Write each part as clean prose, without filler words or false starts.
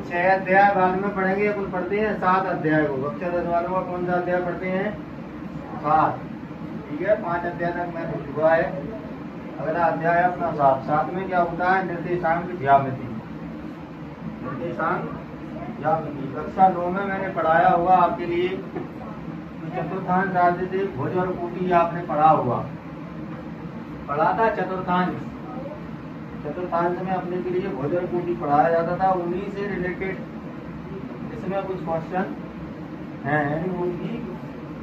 6 अध्याय बाद में पढ़ेंगे। अपन पढ़ते हैं 7 अध्याय को। कक्षा 10 वालों का कौन सा अध्याय पढ़ते हैं? 7। ठीक है, 5 अध्याय तक मैं हो चुका है। अगला अध्याय है अपना 7 में क्या होता है? निर्देशांक ज्यामिति। निर्देशांक ज्यामिति कक्षा 9 में मैंने पढ़ाया हुआ आपके लिए। चतुर्थांश राजनीति भुज और कोटि आपने पढ़ा हुआ, पढ़ा था। चतुर्थांश में अपने के लिए भुज और कोटि पढ़ाया जाता था। उन्हीं से रिलेटेड इसमें कुछ क्वेश्चन हैं, उनकी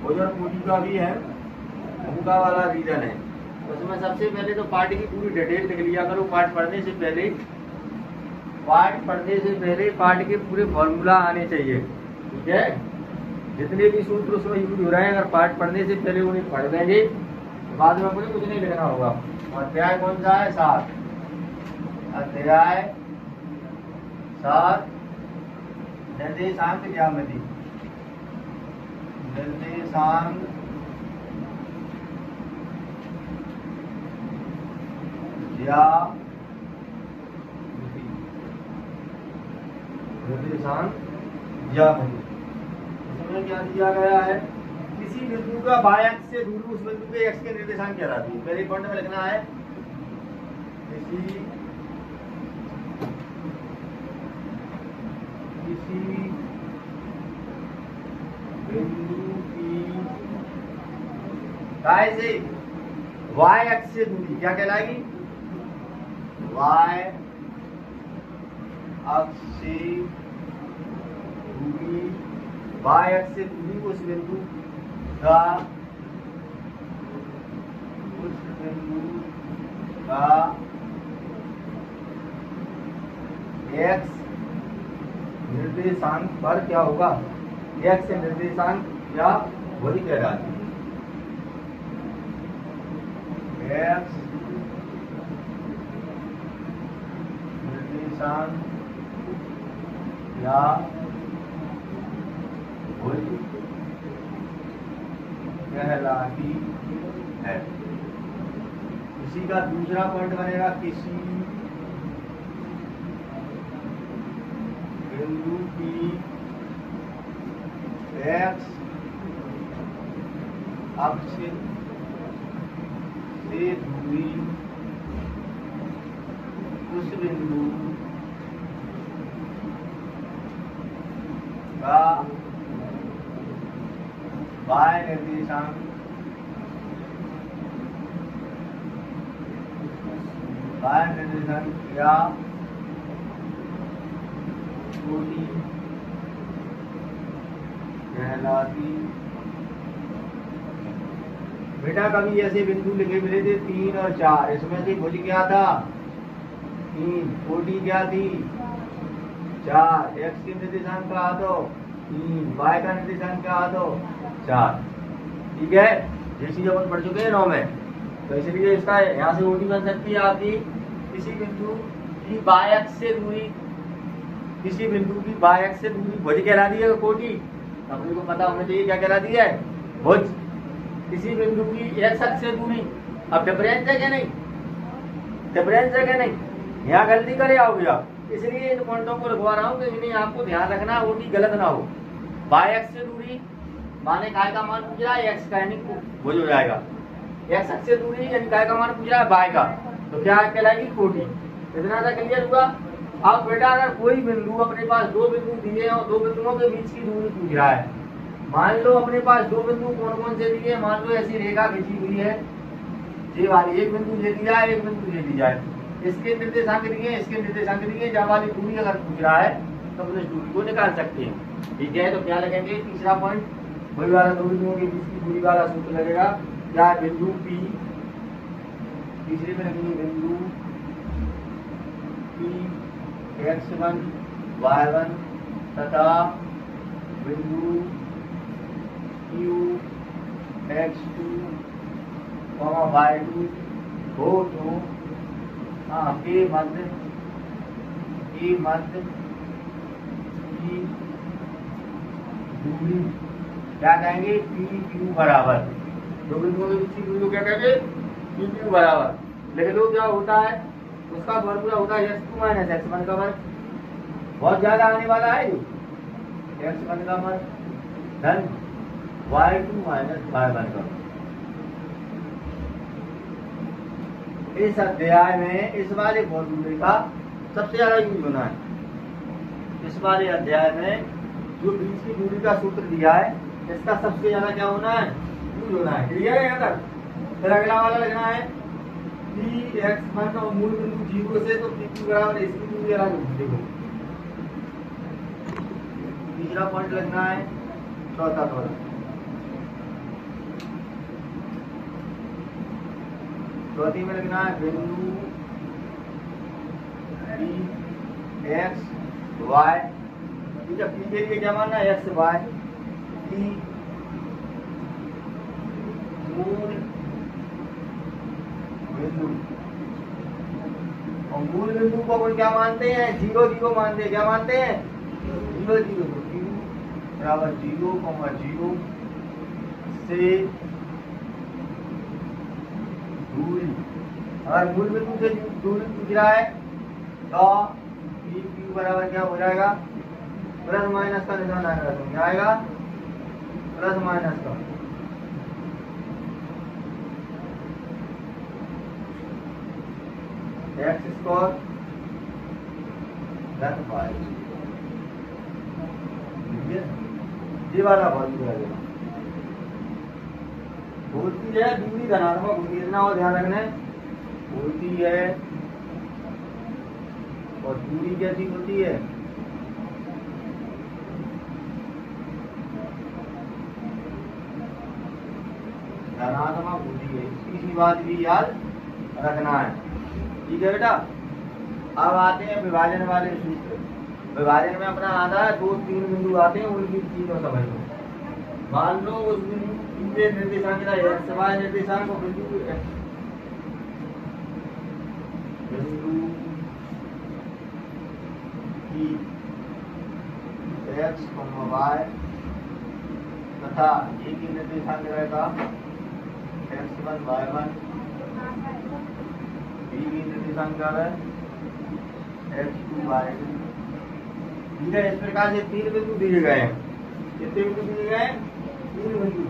भुज और कोटि का भी है, उनका वाला रीजन है। उसमें सबसे पहले तो पाठ की पूरी डिटेल लिख लिया करो। पाठ पढ़ने से पहले पाठ के पूरे फॉर्मूला आने चाहिए। ठीक है, जितने भी सूत्र उसमें यूज हो रहे हैं, अगर पाठ पढ़ने से पहले उन्हें पढ़ देंगे तो बाद में अपने कुछ नहीं लिखना होगा। अध्याय कौन सा है? 7। अध्याय 7 निर्देशांक ज्यामिति। निर्देशांक ज्यामिति। इसमें क्या दिया गया है? किसी बिंदु का बाय अक्ष से दूरी उस बिंदु के एक्स के निर्देशांक कहलाती है। पहले पॉइंट में लिखना है किसी बिंदु की काय से वाई अक्ष से दूरी क्या कहलाएगी? वाई अक्ष से दूरी, वाई अक्ष से दूरी उस बिंदु का एक्स निर्देशांक पर क्या होगा? एक्स निर्देशांक या वही कहलाती है। एक्स निर्देशांक या वही कहलाती है। इसी का दूसरा पॉइंट बनेगा किसी बिंदु की एक्स अक्ष से दूरी उस बिंदु का वाई निर्देशांक या कोटि कहलाती। बेटा कभी ऐसे बिंदु लिखे मिले थे 3 और 4, इसमें से भुज क्या था? 3। कोटि क्या थी? 4। एक्स के निर्देशांक का तो 3, वाई का निर्देशांक क्या तो 4। ठीक है, ये चीज अपन पढ़ चुके हैं 9 में, तो इसलिए इसका यहाँ से ओटी बन सकती है आपकी किसी बिंदु की बाय अक्ष से दूरी, किसी बिंदु की बाय अक्ष से दूरी भुज कहलाती है। कोटि अपने को पता होना चाहिए क्या कहलाती है? भुज। किसी बिंदु की एक्स अक्ष से दूरी, अब डिफरेंस है क्या नहीं? डिफरेंस है क्या नहीं? यहाँ गलती करे आओगे आप, इसलिए इन पॉइंटों को लिखवा रहा हूँ कि इन्हें आपको ध्यान रखना, ओटी गलत ना हो। बाय अक्ष से दूरी माने काय का मान पूछ रहा है? एक्स का, यानी भुज हो जाएगा। एक्स अक्ष से दूरी यानी काय का मान पूछ रहा है? बाय का, तो क्या कहलाएगी? कोटि। इतना सा क्लियर हुआ। अब बेटा अगर कोई बिंदु अपने पास 2 बिंदु दिए और 2 बिंदुओं के बीच की दूरी पूछ रहा है, मान लो अपने पास 2 बिंदु कौन कौन से दिए? मान लो ऐसी रेखा खींची हुई है, ये वाली एक बिंदु ले लिया है, एक बिंदु ले लिया है, इसके निर्देशांक दिए, इसके निर्देशांक दिए, जहाँ वाली दूरी अगर पूछ रहा है तो उस दूरी को निकाल सकते हैं। ठीक है, तो क्या लगेंगे? तीसरा पॉइंट वही वाला 2 बिंदुओं के बीच की दूरी वाला सूत्र लगेगा। क्या? बिंदु पी, तीसरे में लगेंगे बिंदु पी x1 y1 तथा बिंदु Q x2 y2 हो तो के मध्य की दूरी क्या कहेंगे? पी क्यू बराबर। 2 बिंदुओं के बीच की दूरी को क्या कहेंगे? पी क्यू बराबर। लिख लो क्या होता है? उसका फॉर्मूला होता है x2 - x1 का वर्ग बहुत ज्यादा आने वाला है जो x1 का मान धन y2 माइनस y1 का। इस अध्याय में इस वाले फॉर्मूले का सबसे ज्यादा यूज होना है। इस वाले अध्याय में जो बीच की दूरी का सूत्र दिया है इसका सबसे ज्यादा क्या होना है, यूज होना है। क्लियर है यहाँ तक? फिर अगला वाला लगना है कि x1 का मूल बिंदु 0 से तो p2 बराबर इसकी दूरी अलग होगी। देखो तीसरा पॉइंट लगना है, चौथा वाला चौथी में लगना है बिंदु p x y। ठीक है, p के लिए क्या मानना है, x y p मूल बिंदु, और मूल बिंदु को अपन क्या मानते हैं, 0 0 मानते हैं। क्या मानते हैं, 0 0 बराबर 0 0 से दूरी। अगर मूल बिंदु से दूरी पूछ रहा है तो पी क्यू बराबर क्या हो जाएगा, प्लस माइनस का निशान आएगा, तो क्या आएगा, प्लस माइनस का। एक्स स्क्वायर धन वाई, ये वाला फॉर्मूला है। होती है दूरी धनात्मक होती है, इतना और ध्यान रखना होती है, और दूरी कैसी होती है, धनात्मक होती है। इसकी बात भी याद रखना है। ठीक है बेटा, अब आते हैं विभाजन वाले सूत्र। विभाजन में अपना आता है 2 3 बिंदु आते हैं, उनकी तीनों समझ लो। मान लो उस बिंदु के निर्देशांक एक्स वाई निर्देशांक को बिंदु एक्स वाई तथा एक ही निर्देशांक रहेगा x1 y1, बी की निर्देशांक क्या है x2 y2। ठीक है, इस प्रकार से 3 बिंदु दिए गए हैं। कितने बिंदु दिए गए हैं, 3 बिंदु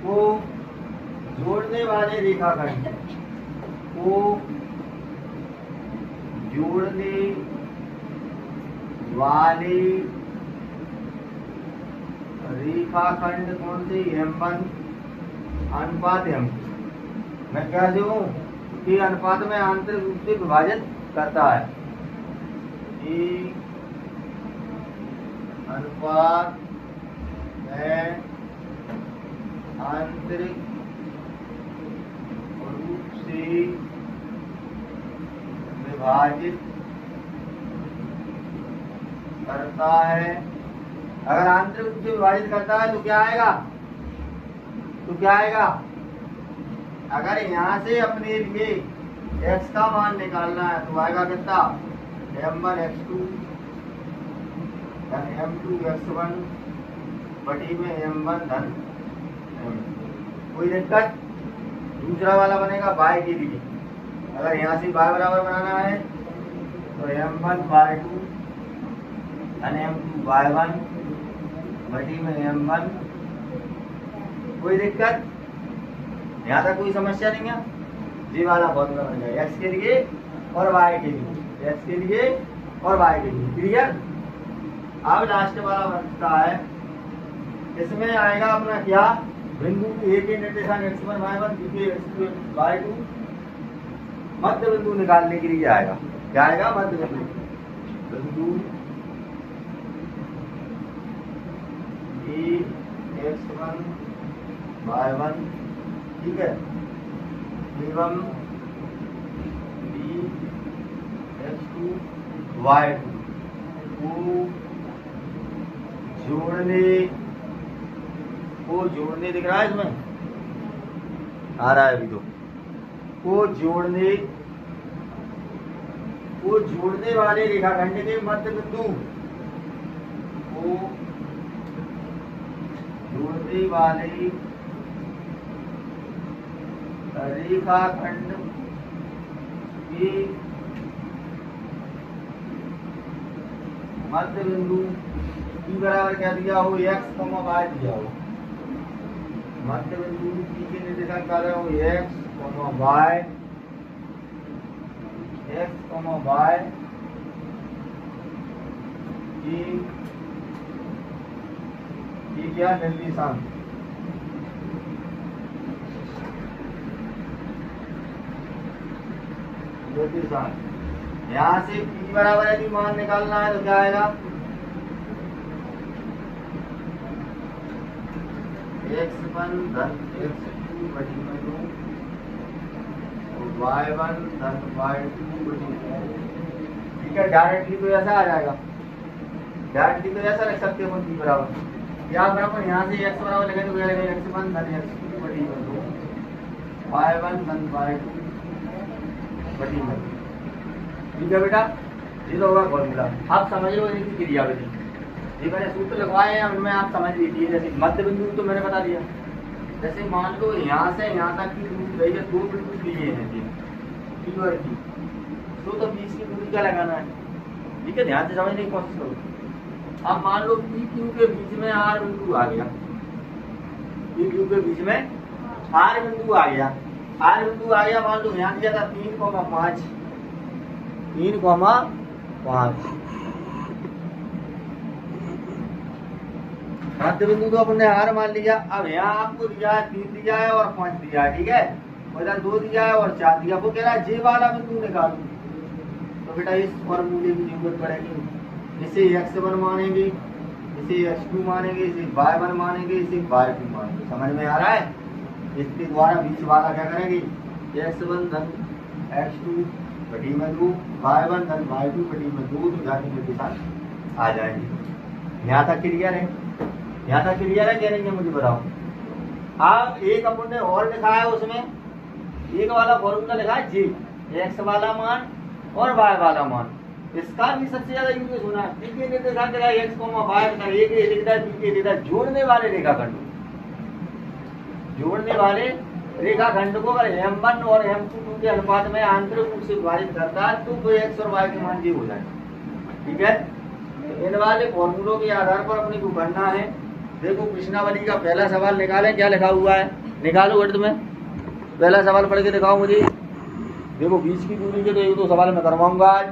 को जोड़ने वाले रेखाखंड को जोड़ने वाले रेखाखंड कौन से, M1 अनुपात M2। मैं क्या हूँ कि अनुपात में आंतरिक रूप से विभाजित करता है, कि अनुपात में आंतरिक रूप से विभाजित करता है। अगर आंतरिक रूप से विभाजित करता है तो क्या आएगा, तो क्या आएगा, अगर यहाँ से अपने लिए x का मान निकालना है तो आएगा कितना, m1 x2 धन m2 x1 बटी में m1 धन m2। कोई दिक्कत? दूसरा वाला बनेगा y के लिए। अगर यहाँ से y बराबर बनाना है तो m1 y2 धन m2 y1 बटी में m1। कोई दिक्कत? यहाँ तक कोई समस्या नहीं है। ये वाला फॉर्मूला बन जाएगा x के लिए और y के लिए, x के लिए और y के लिए। क्लियर? अब लास्ट वाला बनता है, इसमें आएगा अपना क्या, बिंदु ए के निर्देशांक x1 y1, बी के x2 y2, मध्य बिंदु निकालने के लिए आएगा। क्या आएगा, मध्य बिंदु ए x1 y1, ठीक है, एवं बी x2 y2 को जोड़ने दिख रहा है इसमें, आ रहा है अभी तो, को जोड़ने वाले रेखाखंड के मध्य बिंदु को जोड़ने वाले रेखाखंड के मध्य बिंदु P बराबर क्या दिया हो, x, y दिया हो। मध्य बिंदु P के निर्देशांक क्या रहे हो, x, y, ये क्या निर्देशांक, यहाँ से P बराबर यदि मान निकालना है तो क्या आएगा, x1 धन x2 बटी में 2 और y1 धन y2 बटी में, ठीक है। डायरेक्टली तो ऐसा आ जाएगा, डायरेक्टली तो ऐसा रख सकते हो P बराबर, या बराबर यहाँ से x बराबर लगे तो x1 धन x2 बटी में 2 y1 धन y2 बटी में, ठीक है बेटा। ये तो होगा फॉर्मूला, आप समझ लो इनकी क्रियाविधि, ये मैंने सूत्र लगवाए हैं उनमें आप समझ लीजिए। जैसे मध्य बिंदु तो मैंने बता दिया, जैसे मान लो यहाँ से यहाँ तक की दूरी गई है, 2 बिंदु लिए हैं P और Q, तो बीच की दूरी क्या लगाना है, ठीक है। ध्यान से समझने की कोशिश करो। अब मान लो P Q के बीच में R बिंदु आ गया, P Q के बीच में R बिंदु आ गया, R बिंदु आ गया, मान लो यहाँ दिया था 3,5, 3,5 मध्य बिंदु तो अपने R मान लिया। अब यहाँ आपको दिया है 3 दिया है और 5 दिया है, ठीक है। उधर 2 दिया है और 4 दिया, वो कह रहा है जे वाला बिंदु निकालो, तो बेटा इस फॉर्मूले की जरूरत पड़ेगी। इसे x1 मानेंगे, इसे x2 मानेंगे, इसे y1 मानेंगे, इसे y2 मानेंगे, समझ में आ रहा है। इसके द्वारा बीच वाला क्या करेंगे, x1 धन x2 बटी में 2 y1 धन y2 बटी में 2, तो जाने के साथ आ जाएंगे। यहाँ तक क्लियर है, यहाँ तक क्लियर है, कह रही है मुझे बताओ। अब एक अपन ने और लिखा है, उसमें एक वाला फॉर्मूला लिखा है जी, x वाला मान और y वाला मान, इसका भी सबसे ज्यादा यूज होना है। ठीक है, निर्देशांक का x, y का एक लिखता है, b लिखता है, जोड़ने वाले रेखाखंड, जोड़ने वाले रेखाखंड को अगर m1 और m2 के अनुपात में आंतरिक रूप से विभाजित करता है तो कोई x और y के मान जी हो जाए, ठीक है। तो इन वाले फॉर्मूलों के आधार पर अपने को करना है। देखो प्रश्नावली का पहला सवाल निकालें, क्या लिखा हुआ है, निकालो गणित में पहला सवाल पढ़ के दिखाओ मुझे। देखो बीच की दूरी के तो एक दो सवाल मैं करवाऊंगा आज,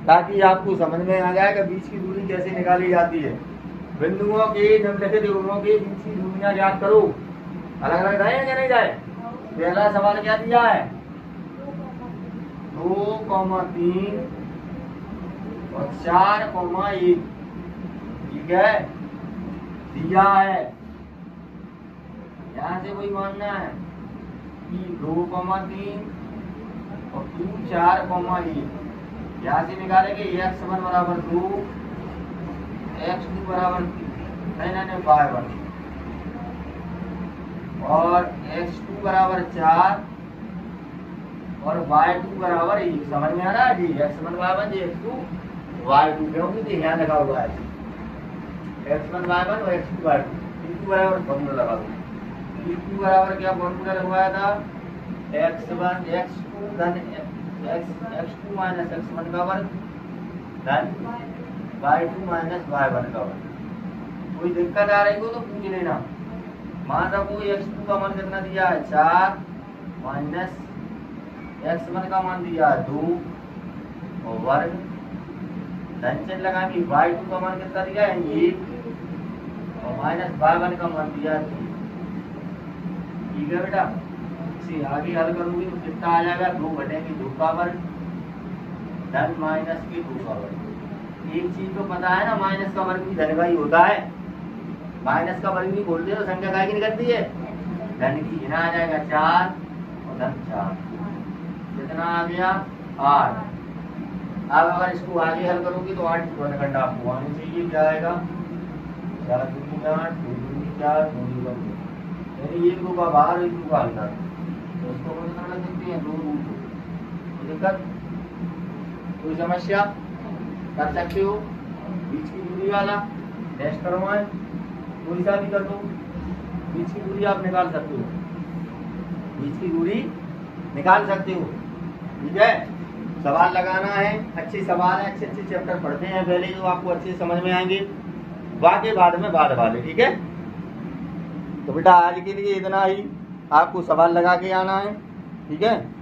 ताकि आपको समझ में आ जाए कि बीच की दूरी कैसे निकाली जाती है। बिंदुओं के निम्नलिखित बिंदुओं के बीच की दूरियां ज्ञात करो। अलग अलग जाए या नहीं जाए। पहला सवाल क्या दिया है, 2,3 और 4,1, ठीक है, दिया है। यहाँ से कोई मानना है कि 2,3 और 2, 4,1, यहाँ से निकालेंगे x1 बराबर 2, x2 बराबर 3, y1 और x2 बराबर 4 और y2 बराबर 1। समझ में आ रहा है जी, x1 y1 जी, x2 y2, क्योंकि यहाँ लगा हुआ है x1 y1 और x2 y2। p2 बराबर फॉर्मूला लगा दो, p2 बराबर क्या फॉर्मूला लगवाया था, x1 x2 धन x2 माइनस x1 का वर्ग धन y2 माइनस y1 का वर्ग। कोई दिक्कत आ रही हो तो पूछ लेना। मान रखो x2 का मान कितना दिया है 4 माइनस x1 का मान दिया है 2 और वर्ग धन चिन्ह लगाएंगे, y2 का मान कितना दिया है 1 और माइनस y1 का मान दिया है 3। ठीक है बेटा, इसे आगे हल करूंगी तो कितना आ जाएगा, 2 बटेगी 2 का वर्ग धन माइनस के 2 का वर्ग। एक चीज तो पता है ना, माइनस का वर्ग भी धन का ही होता है। माइनस का वर्ग भी बोलते हैं तो संख्या काय की निकलती है, धन की। यहाँ आ जाएगा 4 और धन 4, कितना आ गया 8। अब अगर इसको आगे हल करोगे तो 8 वर्गखंड आपको आने चाहिए, क्या आएगा 4 दूनी 8 2 दूनी 4 2 दूनी 2, यानी 1 2 का बाहर 1 2 का अंदर, तो उसको हम कितना लग सकते हैं 2 रूट। तो दिक्कत कोई समस्या कर सकते हो। बीच की दूरी वाला टेस्ट करवाएं, कोई सा भी कर दो, बीच की दूरी आप निकाल सकते हो, बीच की दूरी निकाल सकते हो, ठीक है। सवाल लगाना है, अच्छे सवाल है, अच्छे अच्छे चैप्टर पढ़ते हैं पहले जो आपको अच्छे समझ में आएंगे, बाकी बाद में बाद वाले, ठीक है। तो बेटा आज के लिए इतना ही, आपको सवाल लगा के आना है, ठीक है।